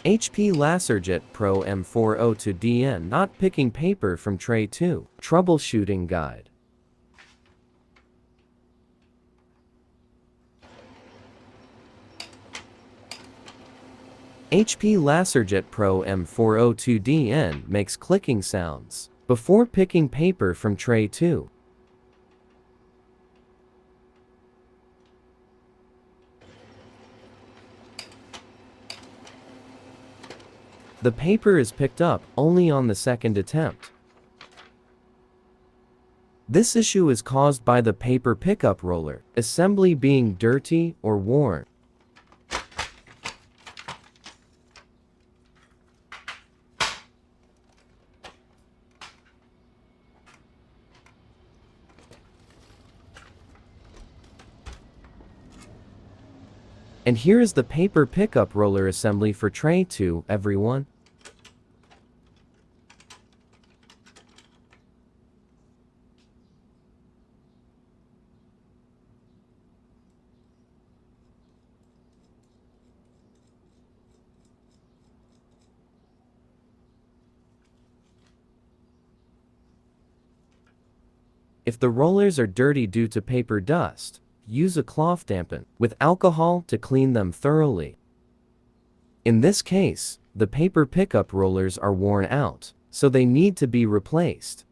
HP LaserJet Pro M402dn Not Picking Paper from Tray 2. Troubleshooting Guide. HP LaserJet Pro M402dn makes clicking sounds before picking paper from Tray 2. The paper is picked up only on the second attempt. This issue is caused by the paper pickup roller assembly being dirty or worn. And here is the paper pickup roller assembly for Tray 2, everyone. If the rollers are dirty due to paper dust, use a cloth dampen with alcohol to clean them thoroughly. In this case, the paper pickup rollers are worn out, so they need to be replaced.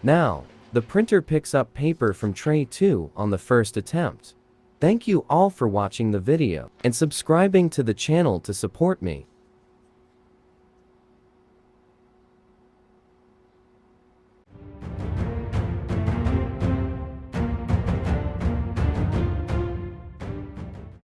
Now, the printer picks up paper from Tray 2 on the first attempt. Thank you all for watching the video and subscribing to the channel to support me.